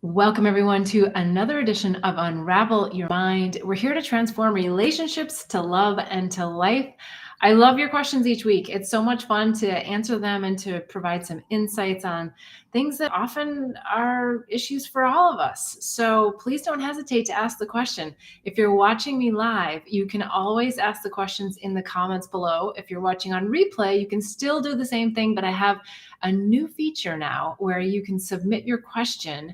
Welcome, everyone, to another edition of Unravel Your Mind. We're here to transform relationships to love and to life. I love your questions each week. It's so much fun to answer them and to provide some insights on things that often are issues for all of us. So please don't hesitate to ask the question. If you're watching me live, you can always ask the questions in the comments below. If you're watching on replay, you can still do the same thing, but I have a new feature now where you can submit your question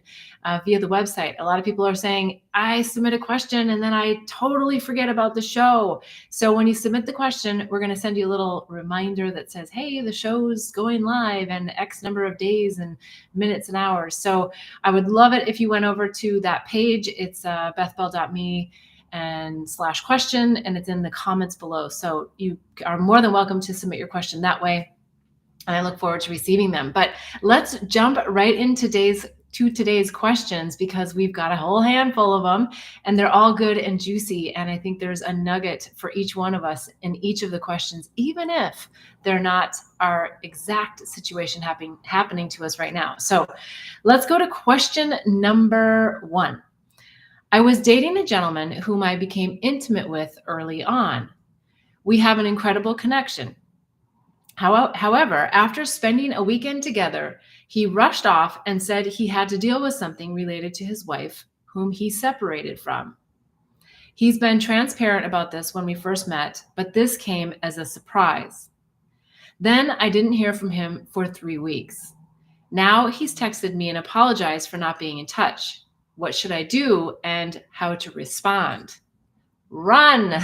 via the website. A lot of people are saying, I submit a question and then I totally forget about the show. So when you submit the question, we're going to send you a little reminder that says, hey, the show's going live in X number of days and minutes and hours. So I would love it if you went over to that page. It's bethbell.me and /question, and it's in the comments below. So you are more than welcome to submit your question that way. And I look forward to receiving them. But let's jump right in today's questions, because we've got a whole handful of them and they're all good and juicy. And I think there's a nugget for each one of us in each of the questions, even if they're not our exact situation happening to us right now. So let's go to question number 1. I was dating a gentleman whom I became intimate with early on. We have an incredible connection. However, after spending a weekend together, he rushed off and said he had to deal with something related to his wife, whom he separated from. He's been transparent about this when we first met, but this came as a surprise. Then I didn't hear from him for 3 weeks. Now he's texted me and apologized for not being in touch. What should I do and how to respond? Run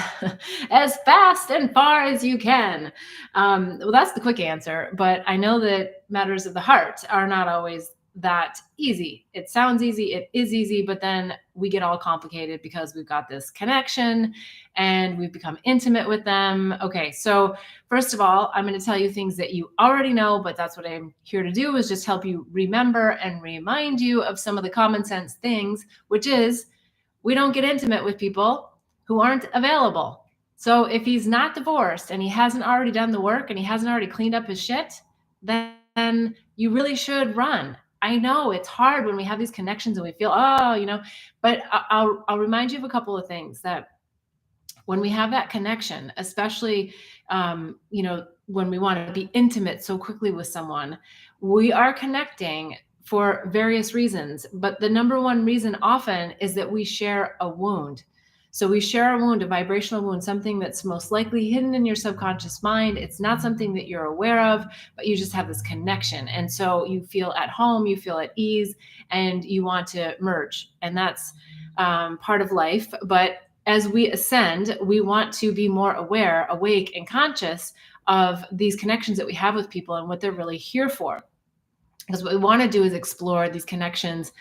as fast and far as you can. Well, that's the quick answer, but I know that matters of the heart are not always that easy. It sounds easy, it is easy, but then we get all complicated because we've got this connection and we've become intimate with them. Okay, so first of all, I'm going to tell you things that you already know, but that's what I'm here to do, is just help you remember and remind you of some of the common sense things, which is we don't get intimate with people who aren't available. So if he's not divorced and he hasn't already done the work and he hasn't already cleaned up his shit, then you really should run. I know it's hard when we have these connections and we feel, but I'll remind you of a couple of things. That when we have that connection, especially, when we want to be intimate so quickly with someone, we are connecting for various reasons. But the number one reason often is that we share a wound. So we share a wound, a vibrational wound, something that's most likely hidden in your subconscious mind. It's not something that you're aware of, but you just have this connection. And so you feel at home, you feel at ease, and you want to merge. And that's part of life. But as we ascend, we want to be more aware, awake, and conscious of these connections that we have with people and what they're really here for. Because what we want to do is explore these connections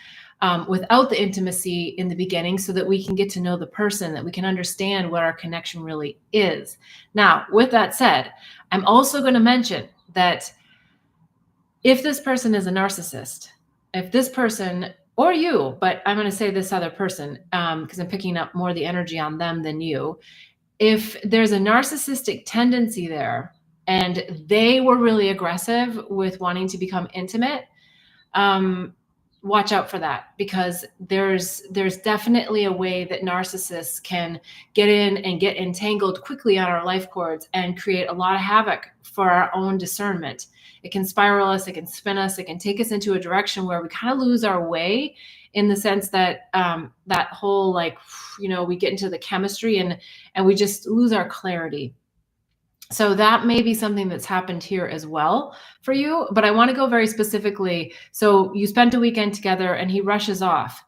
without the intimacy in the beginning, so that we can get to know the person, that we can understand what our connection really is. Now, with that said, I'm also going to mention that if this person is a narcissist, if this person, or you, but I'm going to say this other person, because I'm picking up more the energy on them than you. If there's a narcissistic tendency there and they were really aggressive with wanting to become intimate, watch out for that, because there's definitely a way that narcissists can get in and get entangled quickly on our life cords and create a lot of havoc for our own discernment. It can spiral us, it can spin us, it can take us into a direction where we kind of lose our way, in the sense that that whole, we get into the chemistry and we just lose our clarity. So that may be something that's happened here as well for you, but I want to go very specifically. So you spent a weekend together and he rushes off.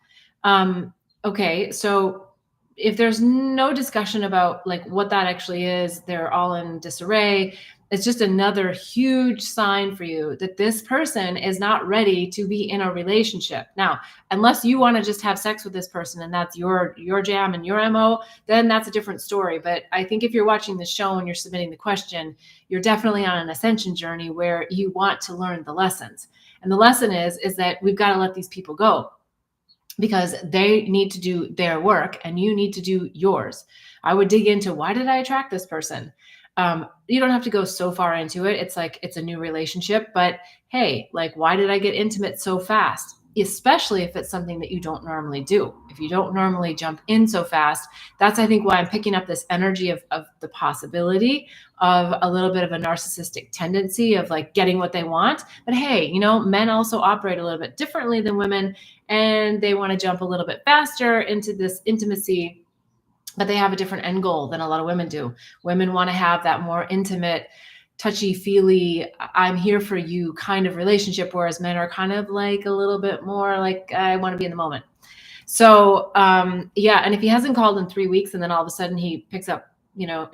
Okay, so if there's no discussion about what that actually is, they're all in disarray. It's just another huge sign for you that this person is not ready to be in a relationship. Now, unless you want to just have sex with this person and that's your jam and your MO, then that's a different story. But I think if you're watching the show and you're submitting the question, you're definitely on an ascension journey where you want to learn the lessons. And the lesson is that we've got to let these people go, because they need to do their work and you need to do yours. I would dig into, why did I attract this person? You don't have to go so far into it. It's like, it's a new relationship, but hey, why did I get intimate so fast? especially if it's something that you don't normally do. If you don't normally jump in so fast, that's, I think, why I'm picking up this energy of the possibility of a little bit of a narcissistic tendency of like getting what they want. But hey, men also operate a little bit differently than women, and they want to jump a little bit faster into this intimacy, but they have a different end goal than a lot of women do. Women want to have that more intimate, touchy-feely, I'm here for you kind of relationship, whereas men are kind of like a little bit more like, I want to be in the moment. So yeah, and if he hasn't called in 3 weeks and then all of a sudden he picks up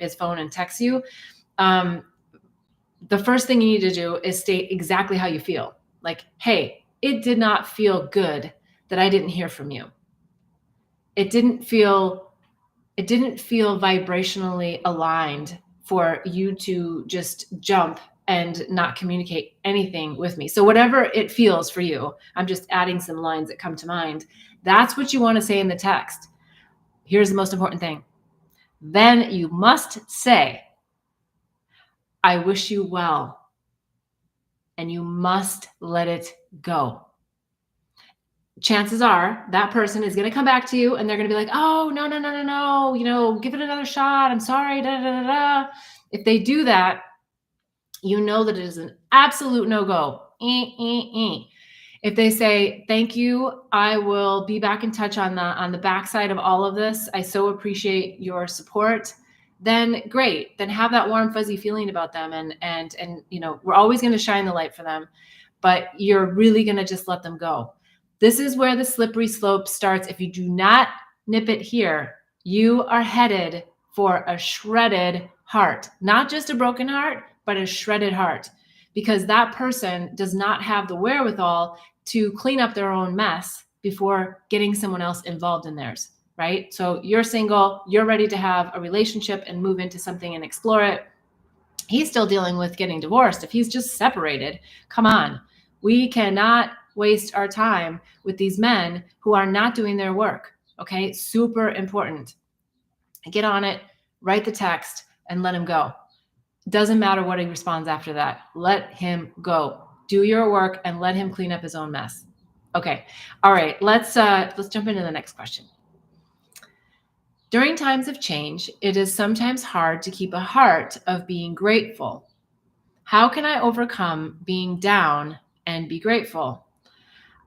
his phone and texts you, the first thing you need to do is state exactly how you feel. Like, hey, it did not feel good that I didn't hear from you. It didn't feel vibrationally aligned for you to just jump and not communicate anything with me. So whatever it feels for you, I'm just adding some lines that come to mind. That's what you want to say in the text. Here's the most important thing. Then you must say, I wish you well. And you must let it go. Chances are that person is going to come back to you and they're going to be like, oh, no, give it another shot. I'm sorry. If they do that, you know that it is an absolute no-go. If they say, thank you, I will be back in touch on the backside of all of this. I so appreciate your support. Then great. Then have that warm, fuzzy feeling about them. And we're always going to shine the light for them, but you're really going to just let them go. This is where the slippery slope starts. If you do not nip it here, you are headed for a shredded heart, not just a broken heart, but a shredded heart, because that person does not have the wherewithal to clean up their own mess before getting someone else involved in theirs, right? So you're single, you're ready to have a relationship and move into something and explore it. He's still dealing with getting divorced. If he's just separated, come on. We cannot waste our time with these men who are not doing their work. Okay. Super important. Get on it, write the text, and let him go. Doesn't matter what he responds after that. Let him go. Do your work and let him clean up his own mess. Okay. All right. Let's jump into the next question. During times of change, it is sometimes hard to keep a heart of being grateful. How can I overcome being down and be grateful?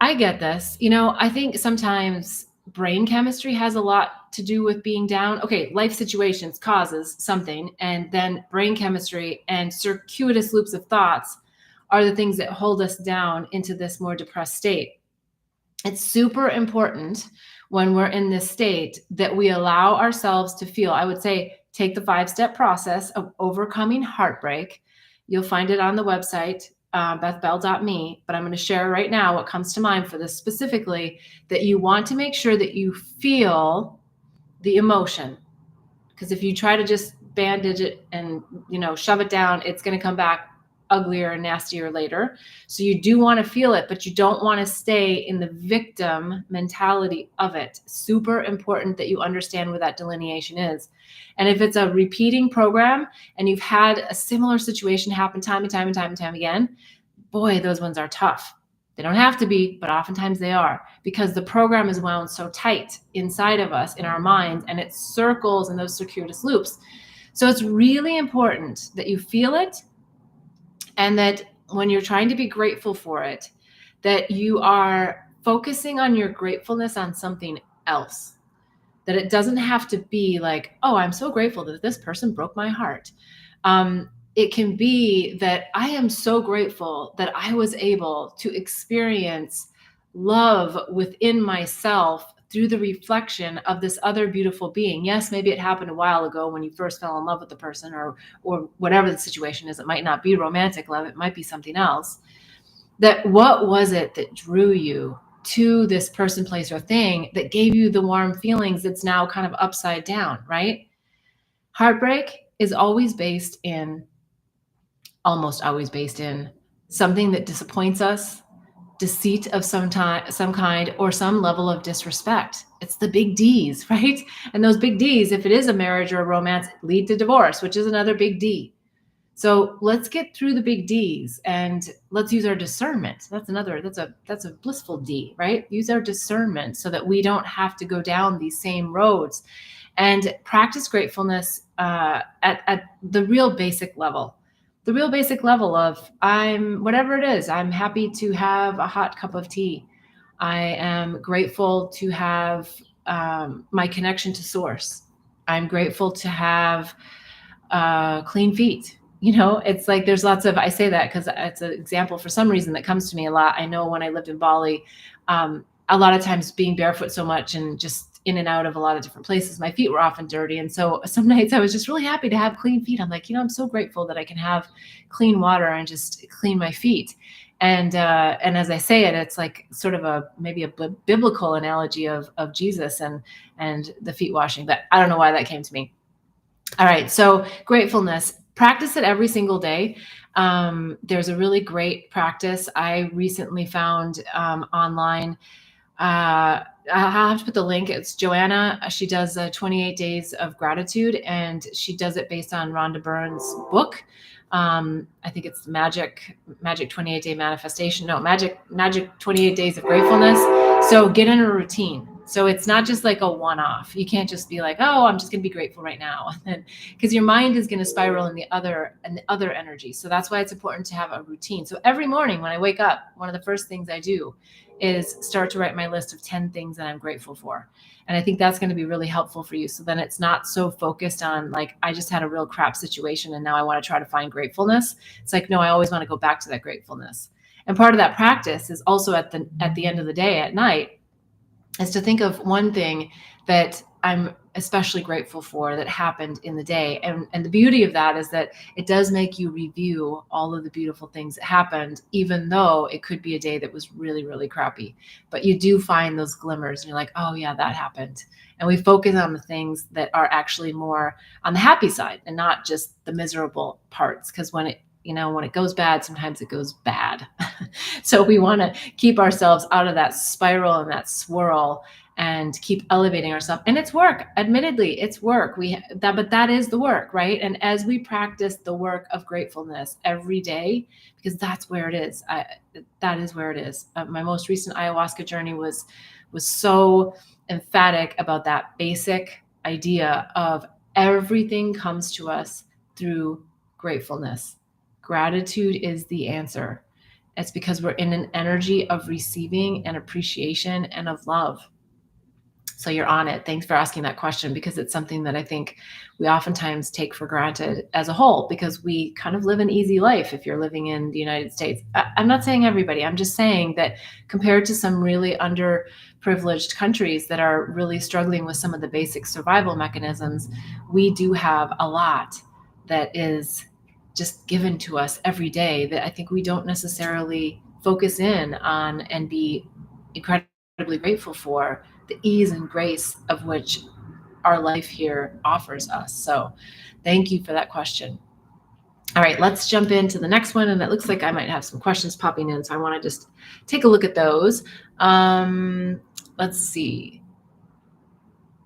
I get this. I think sometimes brain chemistry has a lot to do with being down. Okay, life situations causes something, and then brain chemistry and circuitous loops of thoughts are the things that hold us down into this more depressed state. It's super important when we're in this state that we allow ourselves to feel. I would say take the 5-step process of overcoming heartbreak. You'll find it on the website, bethbell.me, but I'm going to share right now what comes to mind for this specifically, that you want to make sure that you feel the emotion. Because if you try to just bandage it and, shove it down, it's going to come back uglier and nastier later. So you do want to feel it, but you don't want to stay in the victim mentality of it. Super important that you understand where that delineation is. And if it's a repeating program and you've had a similar situation happen time and time again, boy, those ones are tough. They don't have to be, but oftentimes they are, because the program is wound so tight inside of us, in our minds, and it circles in those circuitous loops. So it's really important that you feel it, and that when you're trying to be grateful for it, that you are focusing on your gratefulness on something else. That it doesn't have to be like, oh, I'm so grateful that this person broke my heart. It can be that I am so grateful that I was able to experience love within myself through the reflection of this other beautiful being. Yes, maybe it happened a while ago when you first fell in love with the person, or whatever the situation is. It might not be romantic love. It might be something else. That what was it that drew you to this person, place, or thing that gave you the warm feelings that's now kind of upside down, right? Heartbreak is almost always based in something that disappoints us, deceit of some kind, or some level of disrespect. It's the big D's, right? And those big D's, if it is a marriage or a romance, lead to divorce, which is another big D. So let's get through the big D's and let's use our discernment. That's a blissful D, right? Use our discernment so that we don't have to go down these same roads, and practice gratefulness at the real basic level. The real basic level of whatever it is, I'm happy to have a hot cup of tea. I am grateful to have my connection to source. I'm grateful to have clean feet. It's like there's lots of, I say that because it's an example for some reason that comes to me a lot. I know when I lived in Bali, a lot of times being barefoot so much and just in and out of a lot of different places, my feet were often dirty. And so some nights I was just really happy to have clean feet. I'm like, I'm so grateful that I can have clean water and just clean my feet. And as I say it, it's like sort of maybe a biblical analogy of Jesus and the feet washing. But I don't know why that came to me. All right. So gratefulness, practice it every single day. There's a really great practice I recently found online. I'll have to put the link. It's Joanna. She does 28 days of gratitude, and she does it based on Rhonda Byrne's book. I think it's Magic 28 Day Manifestation. No, Magic 28 Days of Gratefulness. So get in a routine. So it's not just like a one-off. You can't just be like, oh, I'm just going to be grateful right now, because your mind is going to spiral in the other energy. So that's why it's important to have a routine. So every morning when I wake up, one of the first things I do is start to write my list of 10 things that I'm grateful for. And I think that's going to be really helpful for you. So then it's not so focused on like, I just had a real crap situation and now I want to try to find gratefulness. It's like, no, I always want to go back to that gratefulness. And part of that practice is also at the end of the day at night, is to think of one thing that I'm especially grateful for that happened in the day. And the beauty of that is that it does make you review all of the beautiful things that happened, even though it could be a day that was really, really crappy. But you do find those glimmers and you're like, oh yeah, that happened. And we focus on the things that are actually more on the happy side and not just the miserable parts. Because when it goes bad, sometimes it goes bad. So we want to keep ourselves out of that spiral and that swirl and keep elevating ourselves. And it's work. Admittedly, it's work. But that is the work, right? And as we practice the work of gratefulness every day, because that's where it is. That is where it is. My most recent ayahuasca journey was so emphatic about that basic idea of everything comes to us through gratefulness. Gratitude is the answer. It's because we're in an energy of receiving and appreciation and of love. So you're on it. Thanks for asking that question, because it's something that I think we oftentimes take for granted as a whole, because we kind of live an easy life if you're living in the United States. I'm not saying everybody. I'm just saying that compared to some really underprivileged countries that are really struggling with some of the basic survival mechanisms, we do have a lot that is just given to us every day that I think we don't necessarily focus in on and be incredibly grateful for, the ease and grace of which our life here offers us. So thank you for that question. All right, let's jump into the next one. And it looks like I might have some questions popping in. So I want to just take a look at those. Let's see.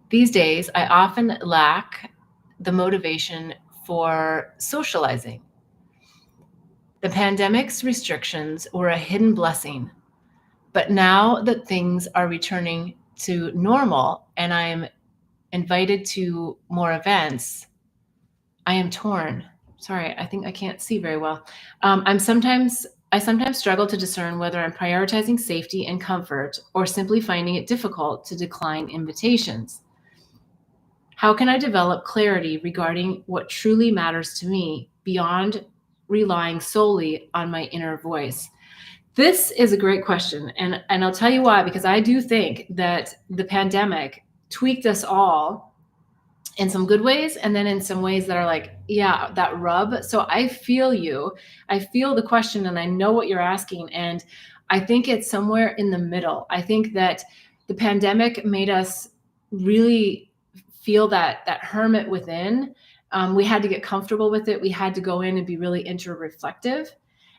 These days, I often lack the motivation for socializing. The pandemic's restrictions were a hidden blessing, but now that things are returning to normal and I'm invited to more events, I am torn. Sorry, I think I can't see very well. I sometimes struggle to discern whether I'm prioritizing safety and comfort or simply finding it difficult to decline invitations. How can I develop clarity regarding what truly matters to me beyond relying solely on my inner voice? This is a great question. And I'll tell you why, because I do think that the pandemic tweaked us all in some good ways, and then in some ways that are like, yeah, that rub. So I feel you. I feel the question, and I know what you're asking. And I think it's somewhere in the middle. I think that the pandemic made us really feel that hermit within. We had to get comfortable with it. We had to go in and be really introspective.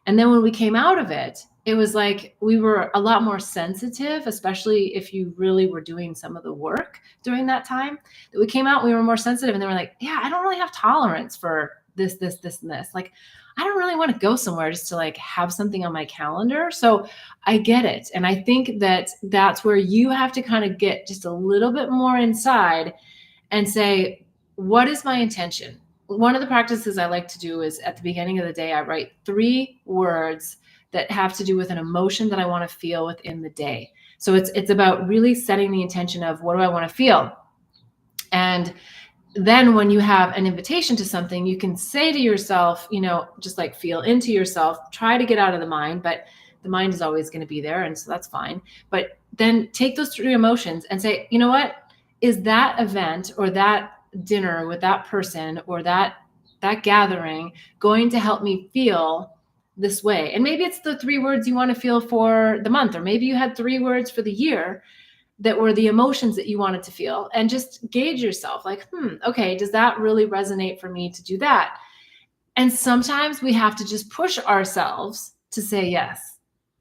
And then when we came out of it, it was like we were a lot more sensitive, especially if you really were doing some of the work during that time. That we came out, we were more sensitive, and they were like, yeah, I don't really have tolerance for this, this, this, and this. Like, I don't really want to go somewhere just to like have something on my calendar. So I get it. And I think that that's where you have to kind of get just a little bit more inside and say, what is my intention? One of the practices I like to do is at the beginning of the day, I write 3 words that have to do with an emotion that I want to feel within the day. So it's about really setting the intention of what do I want to feel? And then when you have an invitation to something, you can say to yourself, just like feel into yourself, try to get out of the mind, but the mind is always going to be there. And so that's fine. But then take those 3 emotions and say, you know what, is that event or that dinner with that person or that gathering going to help me feel this way? And maybe it's the 3 words you want to feel for the month, or maybe you had 3 words for the year that were the emotions that you wanted to feel, and just gauge yourself like, okay, does that really resonate for me to do that? And sometimes we have to just push ourselves to say yes,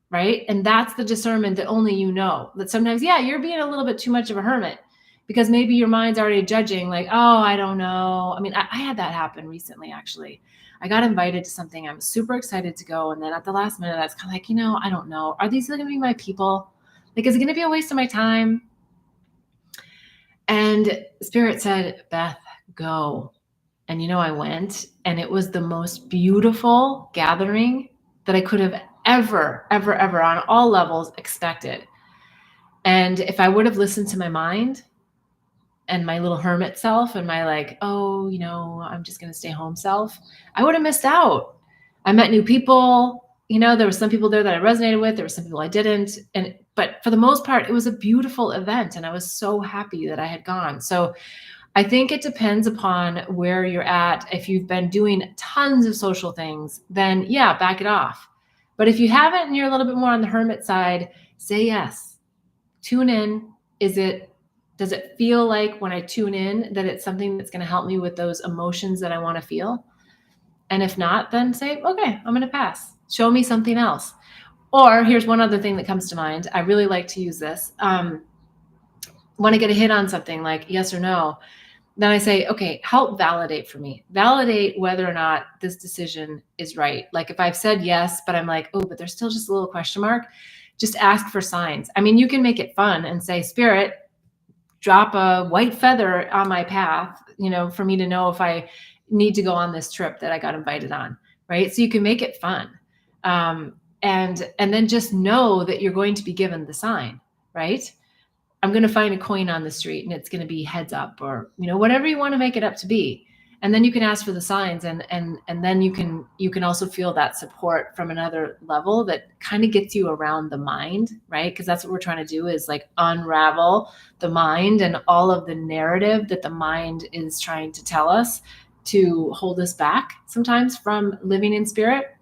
right? And that's the discernment that only you know. That sometimes, yeah, you're being a little bit too much of a hermit because maybe your mind's already judging like, oh, I don't know. I mean, I had that happen recently, actually. I got invited to something. I was super excited to go. And then at the last minute, I was kind of like, I don't know. Are these going to be my people? Like, is it going to be a waste of my time? And Spirit said, Beth, go. And I went, and it was the most beautiful gathering that I could have ever, ever, ever on all levels expected. And if I would have listened to my mind and my little hermit self and my like, oh, I'm just going to stay home self, I would have missed out. I met new people. There were some people there that I resonated with. There were some people I didn't. But for the most part, it was a beautiful event. And I was so happy that I had gone. So I think it depends upon where you're at. If you've been doing tons of social things, then yeah, back it off. But if you haven't and you're a little bit more on the hermit side, say yes. Tune in. Does it feel like when I tune in that it's something that's going to help me with those emotions that I want to feel? And if not, then say, okay, I'm going to pass. Show me something else. Or here's one other thing that comes to mind. I really like to use this. When I get a hit on something like yes or no, then I say, okay, help validate for me. Validate whether or not this decision is right. Like if I've said yes, but I'm like, oh, but there's still just a little question mark, just ask for signs. I mean, you can make it fun and say, Spirit, drop a white feather on my path, for me to know if I need to go on this trip that I got invited on, right? So you can make it fun. And then just know that you're going to be given the sign, right? I'm going to find a coin on the street and it's going to be heads up, or, whatever you want to make it up to be. And then you can ask for the signs, and then you can also feel that support from another level that kind of gets you around the mind, right? Because that's what we're trying to do, is like unravel the mind and all of the narrative that the mind is trying to tell us to hold us back sometimes from living in spirit.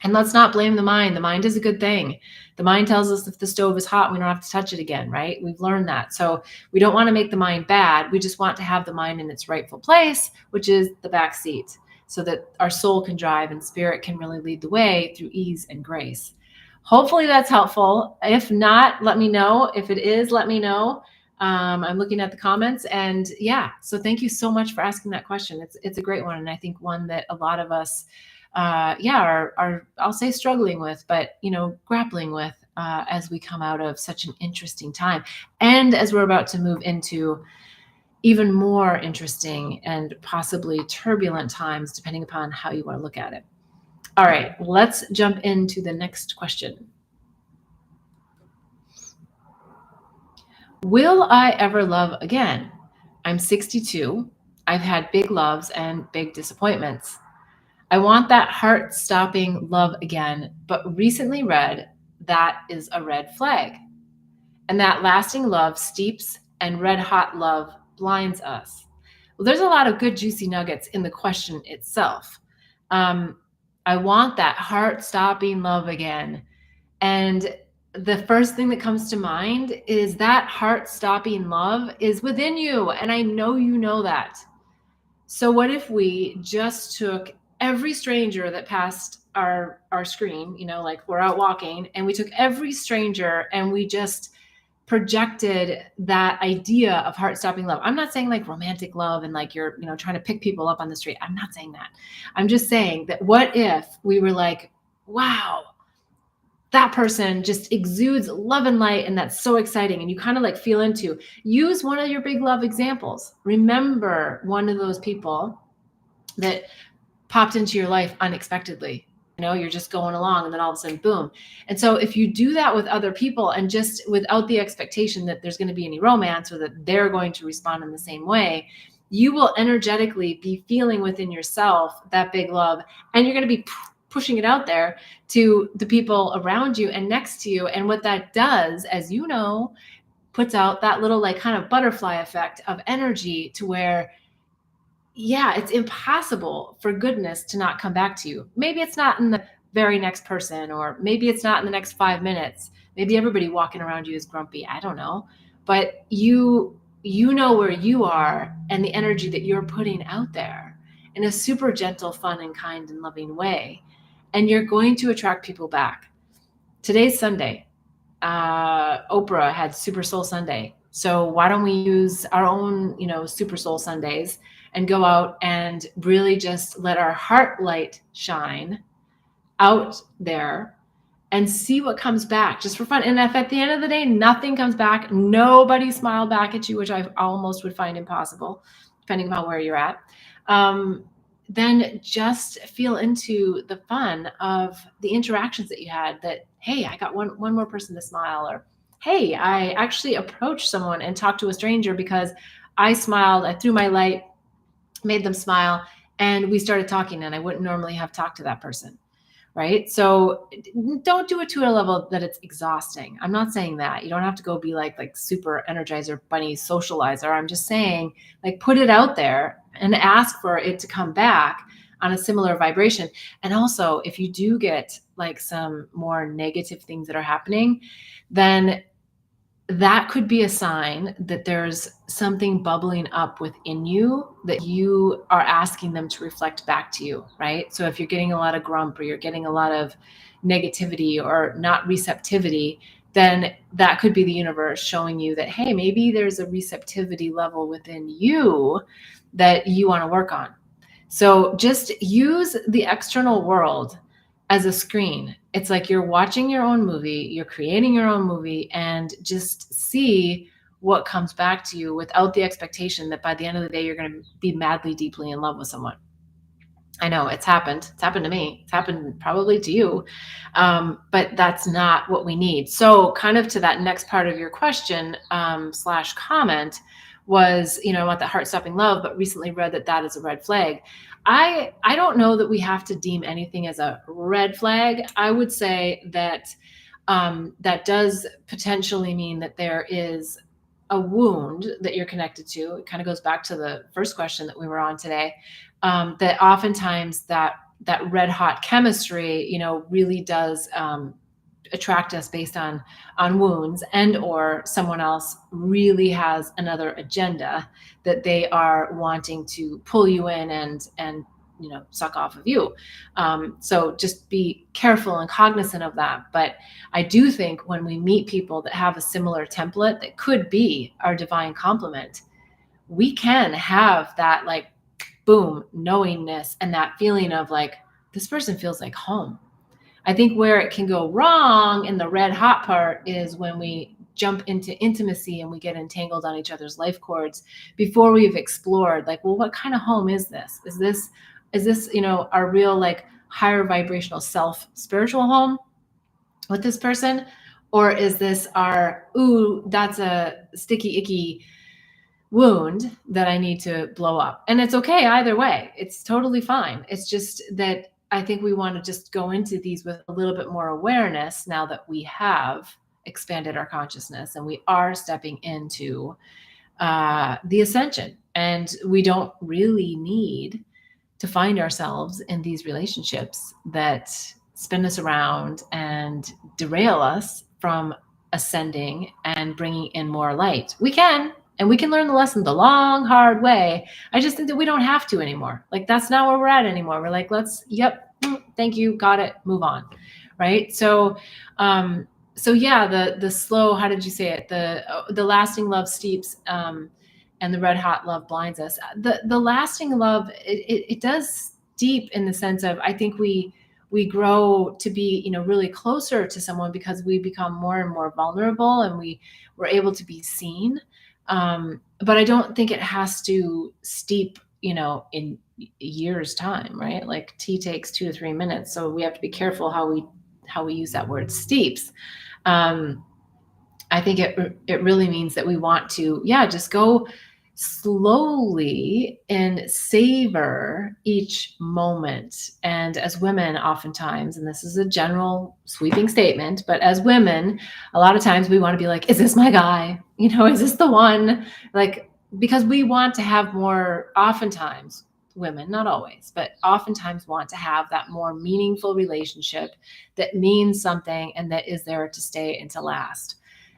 And let's not blame the mind. The mind is a good thing. The mind tells us if the stove is hot, we don't have to touch it again, right? We've learned that. So we don't want to make the mind bad. We just want to have the mind in its rightful place, which is the back seat, so that our soul can drive and spirit can really lead the way through ease and grace. Hopefully that's helpful. If not, let me know. If it is, let me know. I'm looking at the comments, and yeah, so thank you so much for asking that question. It's a great one. And I think one that a lot of us are I'll say struggling with, but grappling with as we come out of such an interesting time, and as we're about to move into even more interesting and possibly turbulent times, depending upon how you want to look at it. All right, let's jump into the next question. Will I ever love again? I'm 62. I've had big loves and big disappointments. I want that heart-stopping love again, but recently read that is a red flag, and that lasting love steeps and red-hot love blinds us. Well, there's a lot of good juicy nuggets in the question itself. I want that heart-stopping love again. And the first thing that comes to mind is that heart-stopping love is within you, and I know you know that. So what if we just took every stranger that passed our screen, like we're out walking, and we took every stranger and we just projected that idea of heart-stopping love. I'm not saying like romantic love and like you're, trying to pick people up on the street. I'm not saying that. I'm just saying that what if we were like, wow, that person just exudes love and light, and that's so exciting. And you kind of like feel into, use one of your big love examples. Remember one of those people that popped into your life unexpectedly. You're just going along and then all of a sudden, boom. And so if you do that with other people and just without the expectation that there's going to be any romance or that they're going to respond in the same way, you will energetically be feeling within yourself that big love, and you're going to be pushing it out there to the people around you and next to you. And what that does, as you know, puts out that little like kind of butterfly effect of energy to where, yeah, it's impossible for goodness to not come back to you. Maybe it's not in the very next person, or maybe it's not in the next 5 minutes. Maybe everybody walking around you is grumpy. I don't know. But you know where you are and the energy that you're putting out there in a super gentle, fun, and kind and loving way. And you're going to attract people back. Today's Sunday. Oprah had Super Soul Sunday. So why don't we use our own, Super Soul Sundays and go out and really just let our heart light shine out there and see what comes back just for fun. And if at the end of the day, nothing comes back, nobody smiled back at you, which I almost would find impossible, depending on where you're at, then just feel into the fun of the interactions that you had, that, hey, I got one more person to smile, or, hey, I actually approached someone and talked to a stranger because I smiled, I threw my light, made them smile, and we started talking, and I wouldn't normally have talked to that person. Right? So don't do it to a level that it's exhausting. I'm not saying that. You don't have to go be like super energizer bunny socializer. I'm just saying, like, put it out there and ask for it to come back on a similar vibration. And also, if you do get like some more negative things that are happening, then that could be a sign that there's something bubbling up within you that you are asking them to reflect back to you, right? So if you're getting a lot of grump, or you're getting a lot of negativity or not receptivity, then that could be the universe showing you that, hey, maybe there's a receptivity level within you that you want to work on. So just use the external world as a screen. It's like you're watching your own movie, you're creating your own movie, and just see what comes back to you without the expectation that by the end of the day, you're going to be madly, deeply in love with someone. I know it's happened. It's happened to me. It's happened probably to you. But that's not what we need. So kind of to that next part of your question / comment was, about the heart-stopping love, but recently read that is a red flag. I don't know that we have to deem anything as a red flag. I would say that that does potentially mean that there is a wound that you're connected to. It kind of goes back to the first question that we were on today, that oftentimes that red hot chemistry, really does attract us based on wounds, and or someone else really has another agenda that they are wanting to pull you in and suck off of you. So just be careful and cognizant of that. But I do think when we meet people that have a similar template that could be our divine complement, we can have that like boom knowingness and that feeling of like, this person feels like home. I think where it can go wrong in the red hot part is when we jump into intimacy and we get entangled on each other's life cords before we've explored, like, well, what kind of home is this? Is this, our real like higher vibrational self spiritual home with this person? Or is this our, ooh, that's a sticky, icky wound that I need to blow up? And it's okay either way. It's totally fine. It's just that I think we want to just go into these with a little bit more awareness now that we have expanded our consciousness and we are stepping into the ascension. And we don't really need to find ourselves in these relationships that spin us around and derail us from ascending and bringing in more light. We can, and we can learn the lesson the long, hard way. I just think that we don't have to anymore. Like, that's not where we're at anymore. We're like, thank you, got it, move on. Right? So So yeah, the slow, how did you say it? The lasting love steeps, and the red hot love blinds us. The lasting love, it does steep in the sense of, I think we grow to be, really closer to someone because we become more and more vulnerable, and we're able to be seen. But I don't think it has to steep, in years time, right? Like tea takes 2 to 3 minutes, so we have to be careful how we use that word steeps. um, I think it really means that we want to, yeah, just go slowly and savor each moment. And as women, oftentimes, and this is a general sweeping statement, but as women, a lot of times we want to be like, is this my guy? Is this the one? Like, because we want to have more, oftentimes, women, not always, but oftentimes want to have that more meaningful relationship that means something and that is there to stay and to last.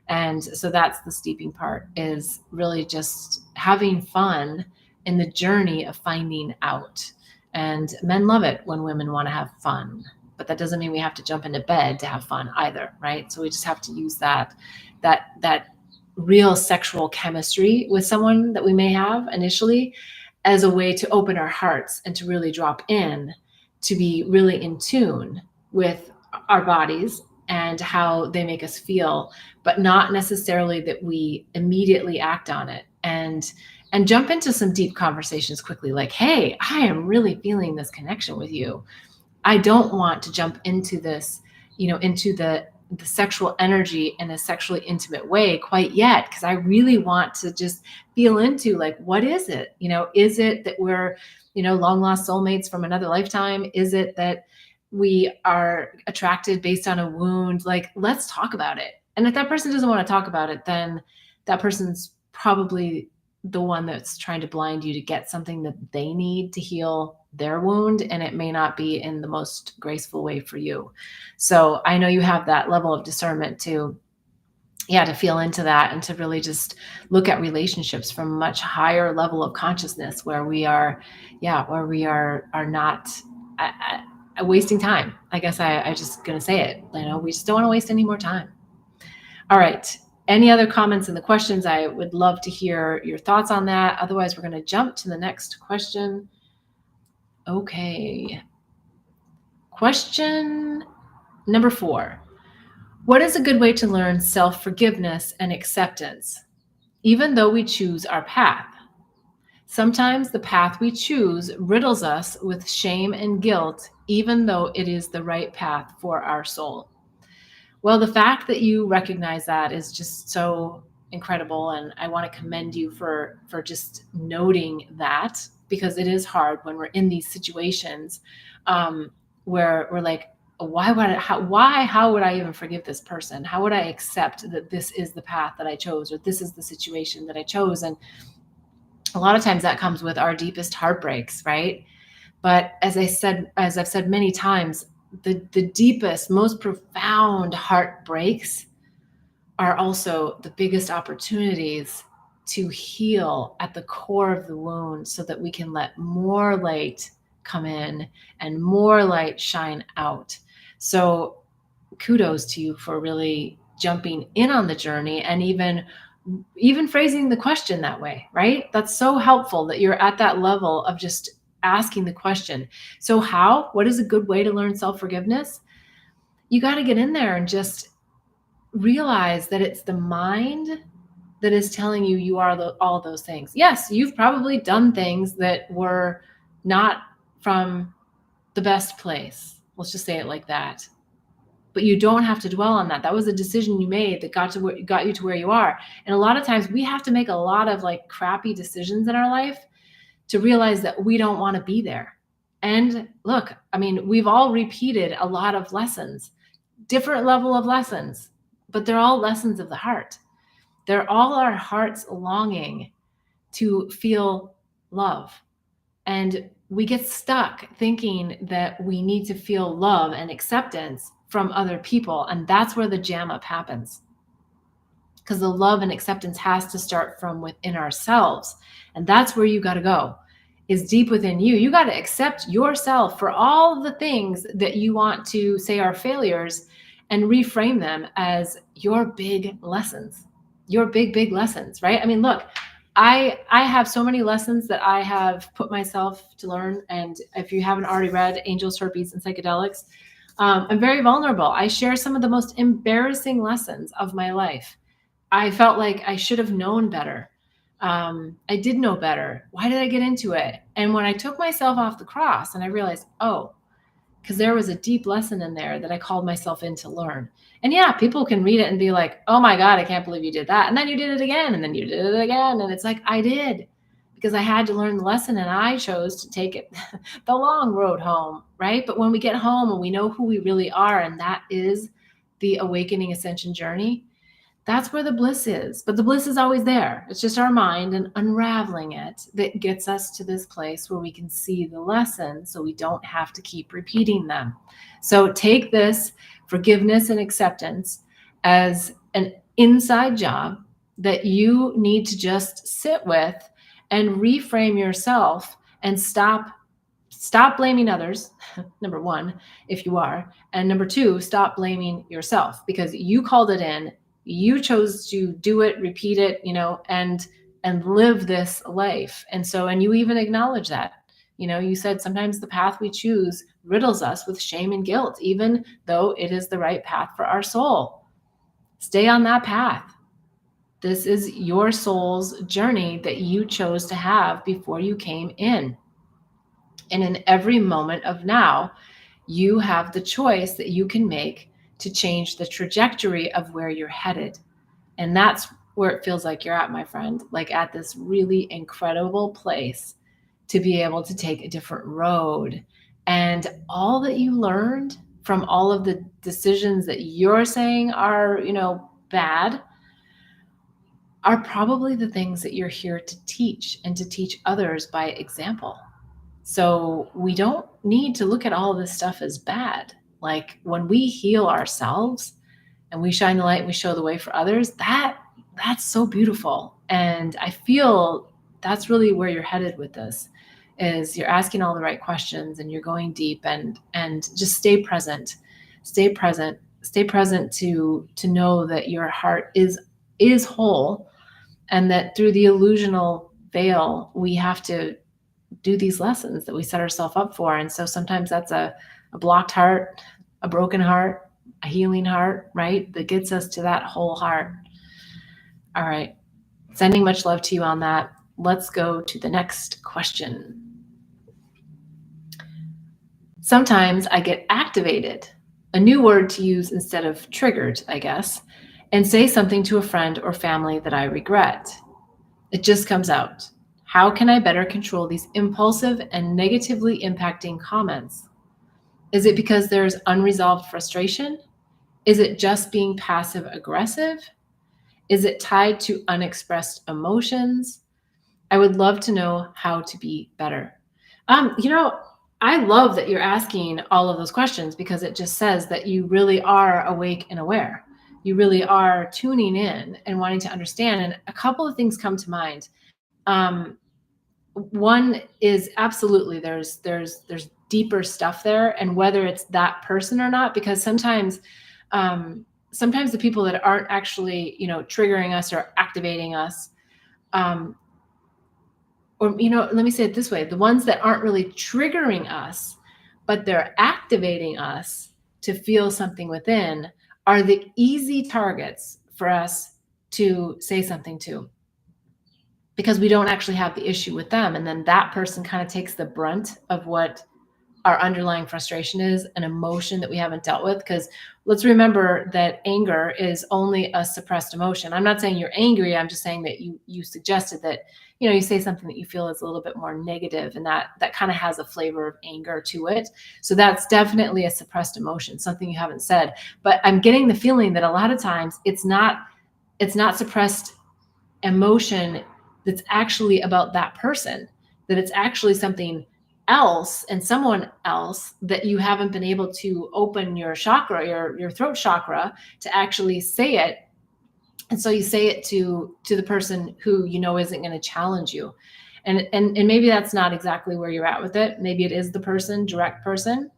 And so that's the steeping part, is really just having fun in the journey of finding out. And men love it when women want to have fun, but that doesn't mean we have to jump into bed to have fun either, right? So we just have to use that real sexual chemistry with someone that we may have initially as a way to open our hearts and to really drop in, to be really in tune with our bodies and how they make us feel, but not necessarily that we immediately act on it, and jump into some deep conversations quickly, like, hey, I am really feeling this connection with you. I don't want to jump into this, into the sexual energy in a sexually intimate way quite yet, because I really want to just feel into, like, what is it? Is it that we're, long lost soulmates from another lifetime? Is it that we are attracted based on a wound? Like, let's talk about it. And if that person doesn't want to talk about it, then that person's probably the one that's trying to blind you to get something that they need to heal their wound, and it may not be in the most graceful way for you. So I know you have that level of discernment to, yeah, to feel into that and to really just look at relationships from a much higher level of consciousness, where we are, yeah, where we are not wasting time. I guess I just gonna say it, we just don't want to waste any more time. All right. Any other comments in the questions? I would love to hear your thoughts on that. Otherwise, we're going to jump to the next question. Okay. Question number 4. What is a good way to learn self-forgiveness and acceptance, even though we choose our path? Sometimes the path we choose riddles us with shame and guilt, even though it is the right path for our soul. Well, the fact that you recognize that is just so incredible, and I want to commend you for just noting that, because it is hard when we're in these situations, where we're like, how would I even forgive this person? How would I accept that this is the path that I chose, or this is the situation that I chose? And a lot of times that comes with our deepest heartbreaks, right? But as I've said many times, the deepest, most profound heartbreaks are also the biggest opportunities to heal at the core of the wound, so that we can let more light come in and more light shine out. So kudos to you for really jumping in on the journey, and even phrasing the question that way, right? That's so helpful that you're at that level of just asking the question. So what is a good way to learn self-forgiveness? You got to get in there and just realize that it's the mind that is telling you you are all those things. Yes, you've probably done things that were not from the best place. Let's just say it like that. But you don't have to dwell on that. That was a decision you made that got you to where you are. And a lot of times we have to make a lot of like crappy decisions in our life to realize that we don't want to be there. And look, I mean, we've all repeated a lot of lessons, different level of lessons, but they're all lessons of the heart. They're all our heart's longing to feel love. And we get stuck thinking that we need to feel love and acceptance from other people. And that's where the jam up happens. Because the love and acceptance has to start from within ourselves. And that's where you got to go, is deep within you. You got to accept yourself for all the things that you want to say are failures, and reframe them as your big lessons, big lessons, right? I mean, look, I have so many lessons that I have put myself to learn. And if you haven't already read Angels, Herpes, and Psychedelics, I'm very vulnerable. I share some of the most embarrassing lessons of my life. I felt like I should have known better. I did know better. Why did I get into it? And when I took myself off the cross and I realized, oh, because there was a deep lesson in there that I called myself in to learn. And yeah, people can read it and be like, oh my God, I can't believe you did that. And then you did it again. And then you did it again. And it's like, I did, because I had to learn the lesson and I chose to take it the long road home. Right. But when we get home and we know who we really are, and that is the awakening ascension journey, that's where the bliss is. But the bliss is always there. It's just our mind and unraveling it that gets us to this place where we can see the lesson so we don't have to keep repeating them. So take this forgiveness and acceptance as an inside job that you need to just sit with and reframe yourself and stop blaming others. Number one, if you are, and number two, stop blaming yourself, because you called it in, you chose to do it, repeat it, and live this life. And you even acknowledge that, you said sometimes the path we choose riddles us with shame and guilt, even though it is the right path for our soul. Stay on that path. This is your soul's journey that you chose to have before you came in. And in every moment of now, you have the choice that you can make to change the trajectory of where you're headed. And that's where it feels like you're at, my friend, like at this really incredible place to be able to take a different road. And all that you learned from all of the decisions that you're saying are, bad, are probably the things that you're here to teach, and to teach others by example. So we don't need to look at all of this stuff as bad. Like when we heal ourselves and we shine the light and we show the way for others, that's so beautiful. And I feel that's really where you're headed with this, is you're asking all the right questions and you're going deep, and just stay present to know that your heart is whole, and that through the illusional veil, we have to do these lessons that we set ourselves up for. And so sometimes that's a blocked heart, a broken heart, a healing heart, right? That gets us to that whole heart. All right. Sending much love to you on that. Let's go to the next question. Sometimes I get activated, a new word to use instead of triggered, I guess, and say something to a friend or family that I regret. It just comes out. How can I better control these impulsive and negatively impacting comments? Is it because there's unresolved frustration? Is it just being passive aggressive? Is it tied to unexpressed emotions? I would love to know how to be better. I love that you're asking all of those questions, because it just says that you really are awake and aware. You really are tuning in and wanting to understand. And a couple of things come to mind. One is absolutely there's deeper stuff there, and whether it's that person or not, because sometimes the people that aren't actually triggering us or activating us, or let me say it this way, the ones that aren't really triggering us but they're activating us to feel something within, are the easy targets for us to say something to, because we don't actually have the issue with them. And then that person kind of takes the brunt of what our underlying frustration is, an emotion that we haven't dealt with. Because let's remember that anger is only a suppressed emotion. I'm not saying you're angry. I'm just saying that you suggested that, you say something that you feel is a little bit more negative, and that kind of has a flavor of anger to it. So that's definitely a suppressed emotion, something you haven't said. But I'm getting the feeling that a lot of times it's not suppressed emotion that's actually about that person, that it's actually something else and someone else that you haven't been able to open your chakra, your throat chakra, to actually say it. And so you say it to the person who isn't going to challenge you. And maybe that's not exactly where you're at with it. Maybe it is the direct person.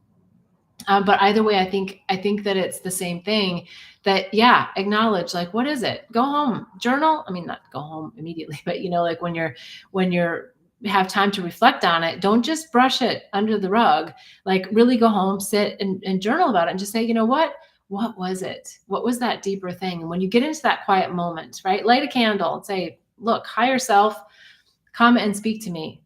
But either way, I think that it's the same thing. That, yeah, acknowledge, like, what is it? Go home, journal. I mean, not go home immediately, but like when you're have time to reflect on it, don't just brush it under the rug. Like, really go home, sit and journal about it, and just say, what was it? What was that deeper thing? And when you get into that quiet moment, right, light a candle and say, look, higher self, come and speak to me.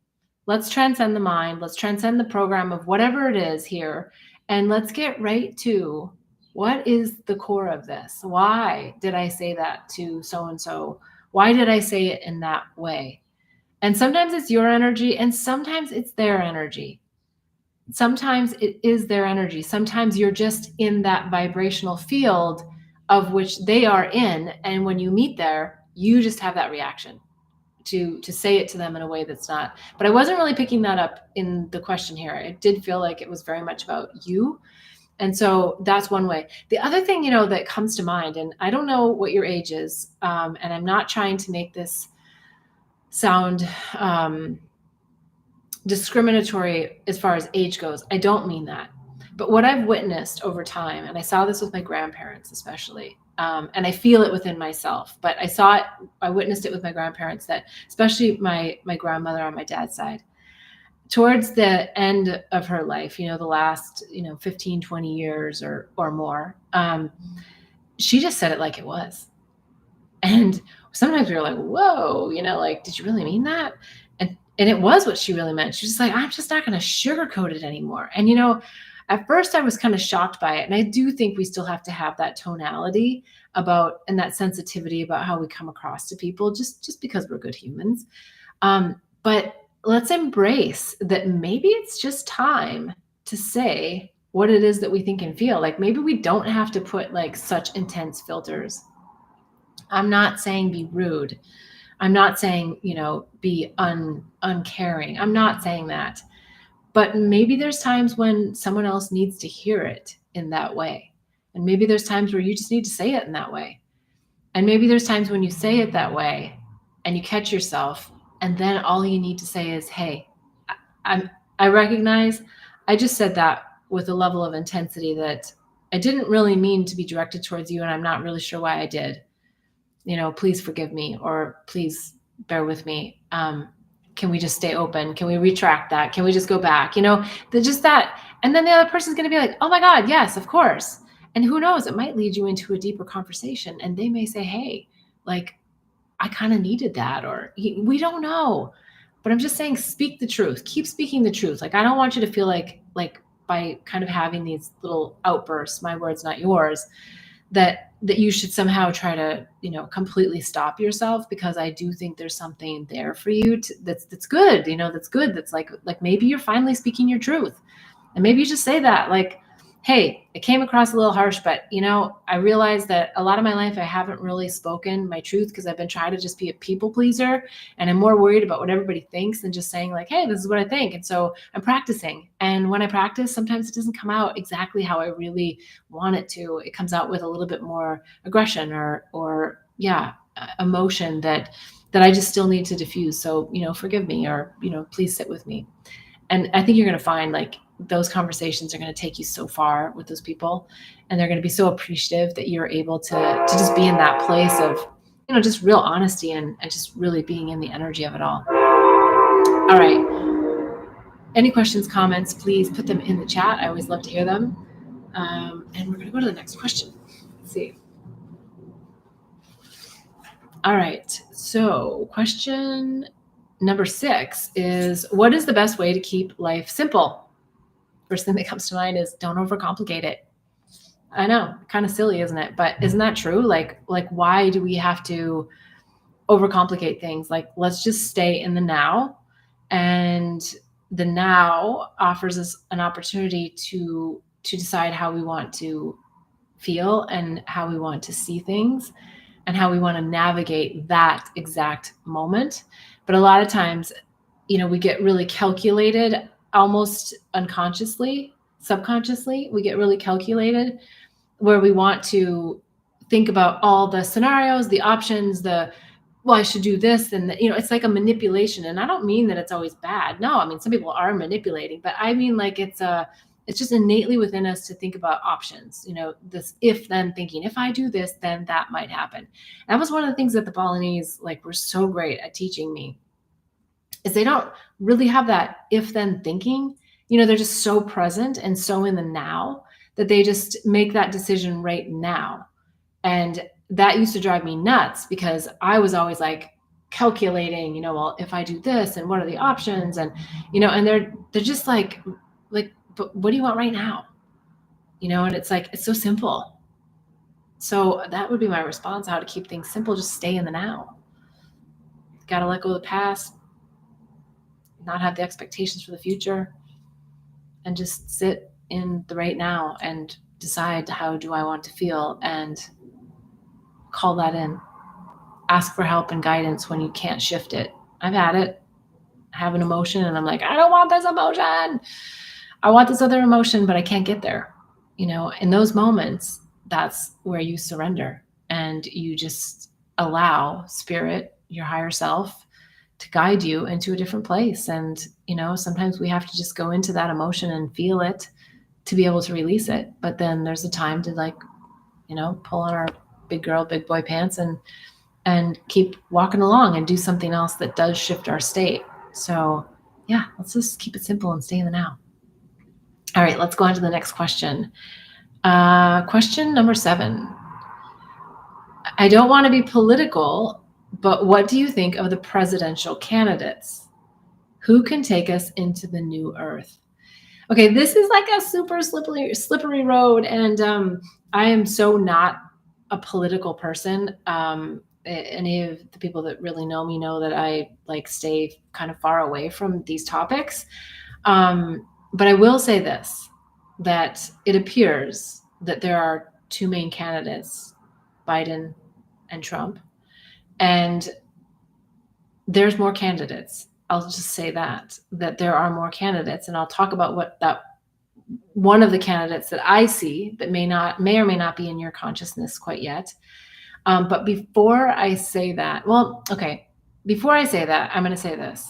Let's transcend the mind. Let's transcend the program of whatever it is here. And let's get right to what is the core of this? Why did I say that to so and so? Why did I say it in that way? And sometimes it's your energy, and sometimes it's their energy. Sometimes it is their energy. Sometimes you're just in that vibrational field of which they are in. And when you meet there, you just have that reaction to say it to them in a way that's not. But I wasn't really picking that up in the question here. It did feel like it was very much about you. And so that's one way. The other thing, that comes to mind, and I don't know what your age is, and I'm not trying to make this sound discriminatory as far as age goes. I don't mean that. But what I've witnessed over time, and I saw this with my grandparents especially, and I feel it within myself, but I witnessed it with my grandparents, that especially my grandmother on my dad's side, towards the end of her life, the last, 15, 20 years or more, she just said it like it was. And sometimes we were like, whoa, like, did you really mean that? And it was what she really meant. She was just like, I'm just not going to sugarcoat it anymore. And, at first I was kind of shocked by it. And I do think we still have to have that tonality about, and that sensitivity about how we come across to people, just because we're good humans. But let's embrace that maybe it's just time to say what it is that we think and feel. Like, maybe we don't have to put like such intense filters. I'm not saying be rude. I'm not saying, be uncaring. I'm not saying that. But maybe there's times when someone else needs to hear it in that way. And maybe there's times where you just need to say it in that way. And maybe there's times when you say it that way and you catch yourself, and then all you need to say is, hey, I recognize I just said that with a level of intensity that I didn't really mean to be directed towards you, and I'm not really sure why I did. Please forgive me, or please bear with me. Can we just stay open? Can we retract that? Can we just go back? Just that. And then the other person's going to be like, oh my God, yes, of course. And who knows, it might lead you into a deeper conversation, and they may say, hey, like, I kind of needed that, or we don't know. But I'm just saying, speak the truth, keep speaking the truth. Like, I don't want you to feel like by kind of having these little outbursts, my words, not yours, that you should somehow try to, completely stop yourself, because I do think there's something there for you that's good, that's good. That's like maybe you're finally speaking your truth, and maybe you just say that, like, hey, it came across a little harsh, but I realized that a lot of my life I haven't really spoken my truth because I've been trying to just be a people pleaser, and I'm more worried about what everybody thinks than just saying like, hey, this is what I think. And so I'm practicing. And when I practice, sometimes it doesn't come out exactly how I really want it to. It comes out with a little bit more aggression or emotion that I just still need to diffuse. So, forgive me, or, please sit with me. And I think you're going to find like those conversations are going to take you so far with those people, and they're going to be so appreciative that you're able to just be in that place of, just real honesty and just really being in the energy of it all. All right. Any questions, comments, please put them in the chat. I always love to hear them. And we're going to go to the next question. Let's see. All right. So question number 6 is, what is the best way to keep life simple? First thing that comes to mind is, don't overcomplicate it. I know, kind of silly, isn't it? But isn't that true? Like why do we have to overcomplicate things? Like, let's just stay in the now. And the now offers us an opportunity to decide how we want to feel and how we want to see things and how we want to navigate that exact moment. But a lot of times, we get really calculated, almost unconsciously, subconsciously, we get really calculated, where we want to think about all the scenarios, the options, I should do this. And, it's like a manipulation. And I don't mean that it's always bad. No, I mean, some people are manipulating, but I mean, like, it's It's just innately within us to think about options, this if then thinking, if I do this, then that might happen. That was one of the things that the Balinese were so great at teaching me, is they don't really have that if then thinking. They're just so present and so in the now that they just make that decision right now. And that used to drive me nuts, because I was always calculating, well, if I do this, and what are the options, and and they're just like, but what do you want right now? And it's it's so simple. So that would be my response: how to keep things simple. Just stay in the now. Got to let go of the past, not have the expectations for the future, and just sit in the right now and decide, how do I want to feel, and call that in. Ask for help and guidance when you can't shift it. I've had it. I have an emotion and I'm like, I don't want this emotion. I want this other emotion, but I can't get there. In those moments, that's where you surrender and you just allow spirit, your higher self, to guide you into a different place. And, sometimes we have to just go into that emotion and feel it to be able to release it. But then there's a time to pull on our big girl, big boy pants and keep walking along and do something else that does shift our state. So yeah, let's just keep it simple and stay in the now. All right, let's go on to the next question. Question number 7. I don't want to be political, but what do you think of the presidential candidates? Who can take us into the new earth? Okay, this is a super slippery road, and I am so not a political person. Any of the people that really know me know that I stay kind of far away from these topics. But I will say this, that it appears that there are 2 main candidates, Biden and Trump, and there's more candidates. I'll just say that there are more candidates, and I'll talk about what that one of the candidates that I see that may or may not be in your consciousness quite yet. But before I say that, I'm going to say this.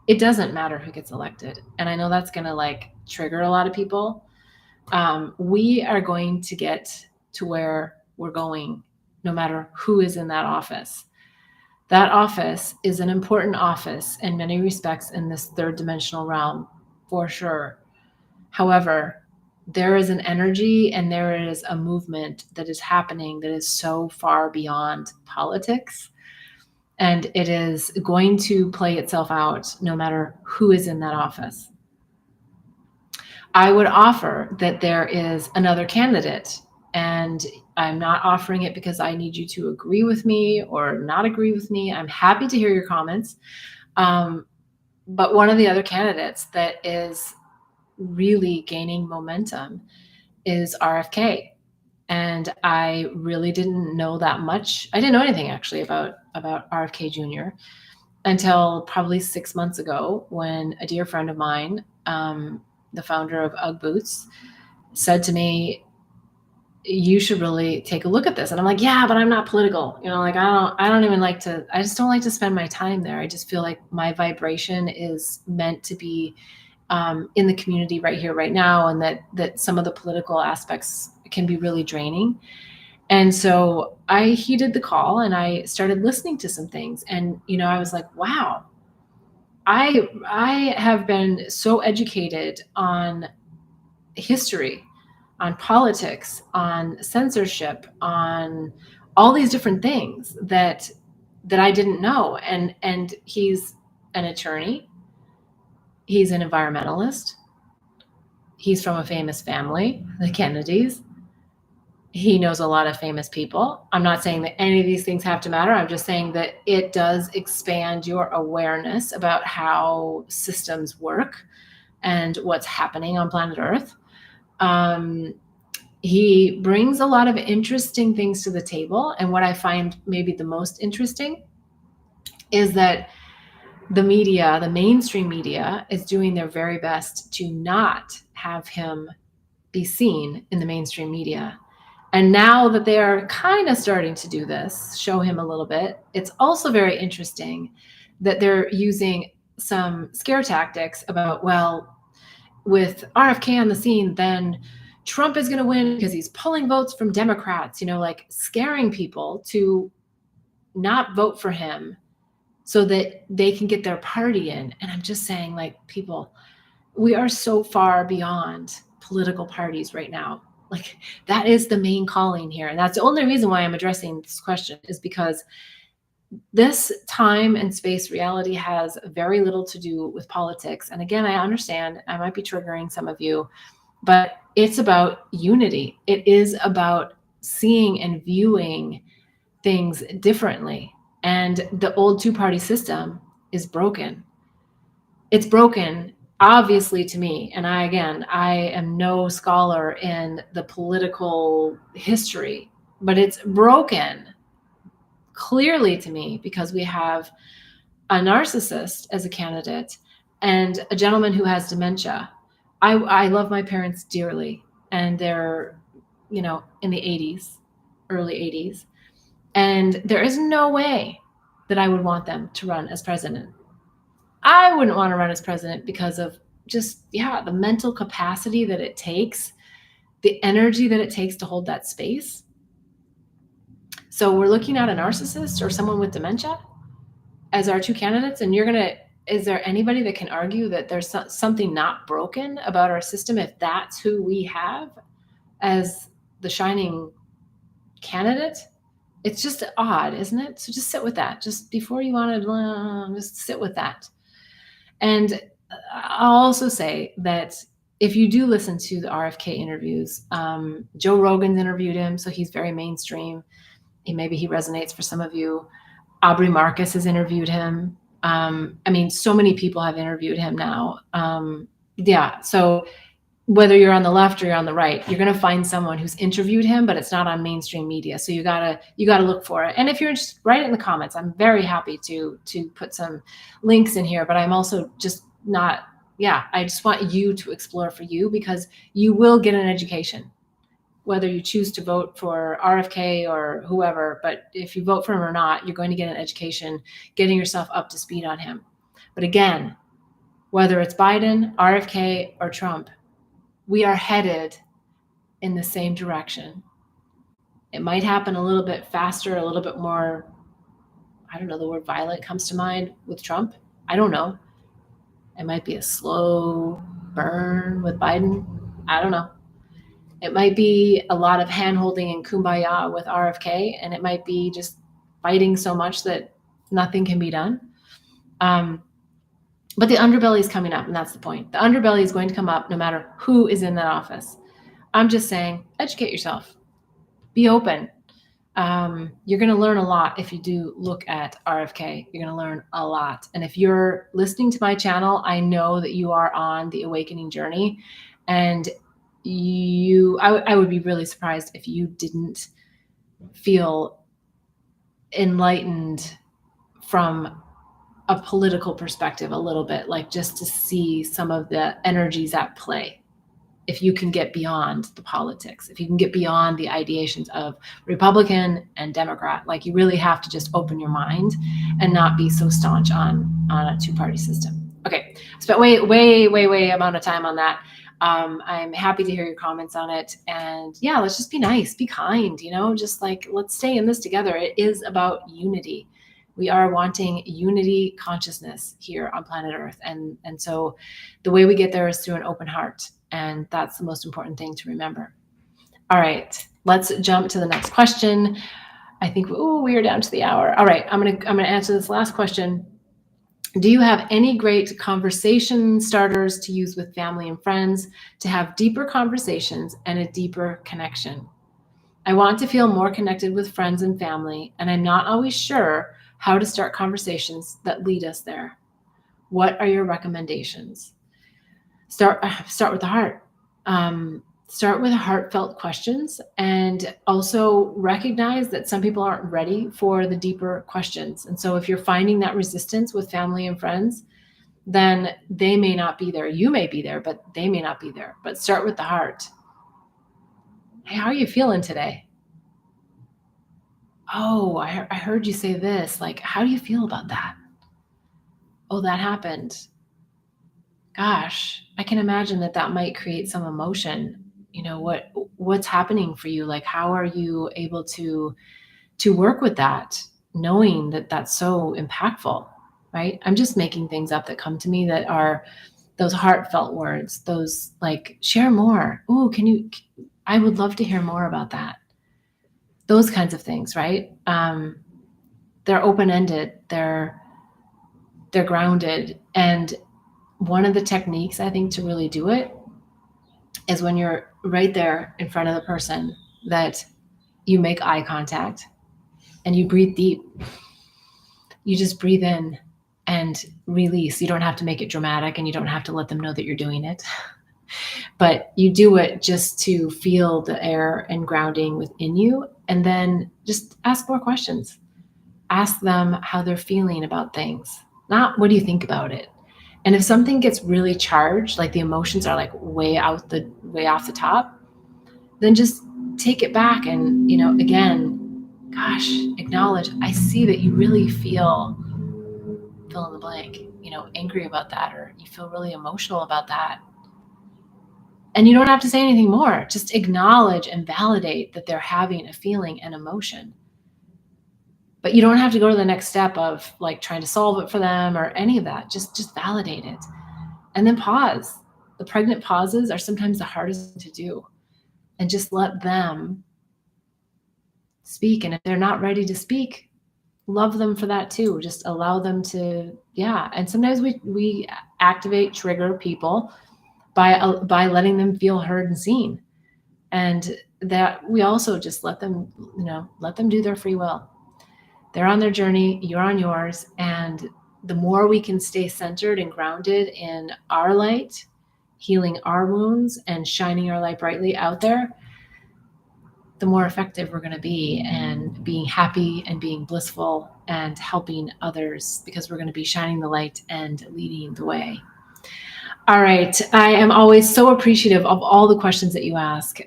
It doesn't matter who gets elected. And I know that's going to trigger a lot of people. We are going to get to where we're going, no matter who is in that office. That office is an important office in many respects in this 3rd dimensional realm, for sure. However, there is an energy and there is a movement that is happening that is so far beyond politics. And it is going to play itself out no matter who is in that office. I would offer that there is another candidate, and I'm not offering it because I need you to agree with me or not agree with me. I'm happy to hear your comments. But one of the other candidates that is really gaining momentum is RFK. And I really didn't know that much. I didn't know anything actually about RFK Jr. until probably 6 months ago, when a dear friend of mine, the founder of UGG Boots, said to me, you should really take a look at this. And I'm like, yeah, but I'm not political. I don't even I just don't like to spend my time there. I just feel like my vibration is meant to be in the community right here, right now. And that some of the political aspects can be really draining. And so I heeded the call and I started listening to some things. And, I was like, wow, I have been so educated on history, on politics, on censorship, on all these different things that I didn't know. And he's an attorney. He's an environmentalist. He's from a famous family, the Kennedys. He knows a lot of famous people. I'm not saying that any of these things have to matter. I'm just saying that it does expand your awareness about how systems work and what's happening on planet Earth. He brings a lot of interesting things to the table. And what I find maybe the most interesting is that the media, the mainstream media, is doing their very best to not have him be seen in the mainstream media. And now that they are kind of starting to do this, show him a little bit, it's also very interesting that they're using some scare tactics about, well, with RFK on the scene, then Trump is going to win because he's pulling votes from Democrats, like scaring people to not vote for him so that they can get their party in. And I'm just saying, like, people, we are so far beyond political parties right now. Like, that is the main calling here. And that's the only reason why I'm addressing this question, is because this time and space reality has very little to do with politics. And again, I understand I might be triggering some of you, but it's about unity. It is about seeing and viewing things differently. And the old two-party system is broken. It's broken, obviously, to me. And I am no scholar in the political history, but it's broken clearly to me because we have a narcissist as a candidate and a gentleman who has dementia. I love my parents dearly, and they're, in the 80s, early 80s. And there is no way that I would want them to run as president. I wouldn't want to run as president because of just, the mental capacity that it takes, the energy that it takes to hold that space. So we're looking at a narcissist or someone with dementia as our two candidates, and is there anybody that can argue that there's something not broken about our system if that's who we have as the shining candidate? It's just odd, isn't it? So just sit with that. Just before you want to, just sit with that. And I'll also say that if you do listen to the RFK interviews, Joe Rogan's interviewed him, so he's very mainstream. Maybe he resonates for some of you. Aubrey Marcus has interviewed him. So many people have interviewed him now. So whether you're on the left or you're on the right, you're going to find someone who's interviewed him, but it's not on mainstream media. So you gotta look for it. And if you're interested, write it in the comments. I'm very happy to put some links in here, but I'm also just not, I just want you to explore for you, because you will get an education, whether you choose to vote for RFK or whoever. But if you vote for him or not, you're going to get an education, getting yourself up to speed on him. But again, whether it's Biden, RFK, or Trump, we are headed in the same direction. It might happen a little bit faster, a little bit more, I don't know, the word violent comes to mind with Trump. I don't know. It might be a slow burn with Biden. I don't know. It might be a lot of hand-holding and kumbaya with RFK, and it might be just fighting so much that nothing can be done. But the underbelly is coming up, and that's the point. The underbelly is going to come up no matter who is in that office. I'm just saying, educate yourself. Be open. You're going to learn a lot if you do look at RFK. You're going to learn a lot. And if you're listening to my channel, I know that you are on the awakening journey. And I would be really surprised if you didn't feel enlightened from a political perspective a little bit, like just to see some of the energies at play. If you can get beyond the politics, if you can get beyond the ideations of Republican and Democrat, like you really have to just open your mind and not be so staunch on a two-party system. Okay, spent way amount of time on that. I'm happy to hear your comments on it. And let's just be nice, be kind, just like, let's stay in this together. It is about unity. We are wanting unity consciousness here on planet Earth. And so the way we get there is through an open heart. And that's the most important thing to remember. All right, let's jump to the next question. I think, we are down to the hour. All right, I'm gonna answer this last question. Do you have any great conversation starters to use with family and friends to have deeper conversations and a deeper connection? I want to feel more connected with friends and family, and I'm not always sure how to start conversations that lead us there. What are your recommendations? Start with the heart. Start with heartfelt questions, and also recognize that some people aren't ready for the deeper questions. And so if you're finding that resistance with family and friends, then they may not be there. You may be there, but they may not be there. But start with the heart. Hey, how are you feeling today? Oh, I heard you say this. Like, how do you feel about that? Oh, that happened. gosh, I can imagine that that might create some emotion. What's happening for you? Like, how are you able to work with that, knowing that that's so impactful, right? I'm just making things up that come to me that are those heartfelt words, those like, share more. Ooh, I would love to hear more about that. Those kinds of things, right? They're open-ended, they're grounded. And one of the techniques I think to really do it is when you're right there in front of the person, that you make eye contact and you breathe deep. You just breathe in and release. You don't have to make it dramatic, and you don't have to let them know that you're doing it. But you do it just to feel the air and grounding within you. And then just ask more questions. Ask them how they're feeling about things, not what do you think about it. And if something gets really charged, like the emotions are like way off the top, then just take it back and, again, gosh, acknowledge, I see that you really feel fill in the blank, angry about that, or you feel really emotional about that. And you don't have to say anything more. Just acknowledge and validate that they're having a feeling and emotion. But you don't have to go to the next step of like trying to solve it for them or any of that. Just validate it. And then pause. The pregnant pauses are sometimes the hardest to do. And just let them speak. And if they're not ready to speak, love them for that too. Just allow them to, yeah. And sometimes we activate, trigger people by letting them feel heard and seen. And that we also just let them do their free will. They're on their journey, you're on yours. And the more we can stay centered and grounded in our light, healing our wounds and shining our light brightly out there, the more effective we're going to be, and being happy and being blissful and helping others, because we're going to be shining the light and leading the way. All right. I am always so appreciative of all the questions that you ask.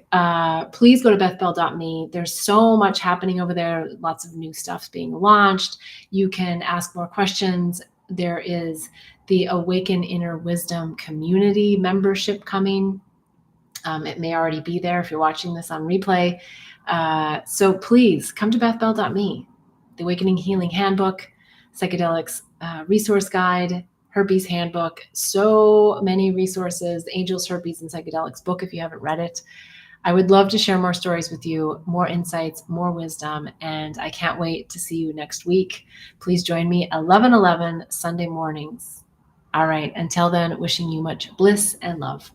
Please go to bethbell.me. There's so much happening over there. Lots of new stuff being launched. You can ask more questions. There is the Awaken Inner Wisdom community membership coming. It may already be there if you're watching this on replay. So please come to bethbell.me. The Awakening Healing Handbook, Psychedelics Resource Guide, Herpes Handbook, so many resources, the Angels, Herpes, and Psychedelics book if you haven't read it. I would love to share more stories with you, more insights, more wisdom, and I can't wait to see you next week. Please join me 11:11 Sunday mornings. All right, until then, wishing you much bliss and love.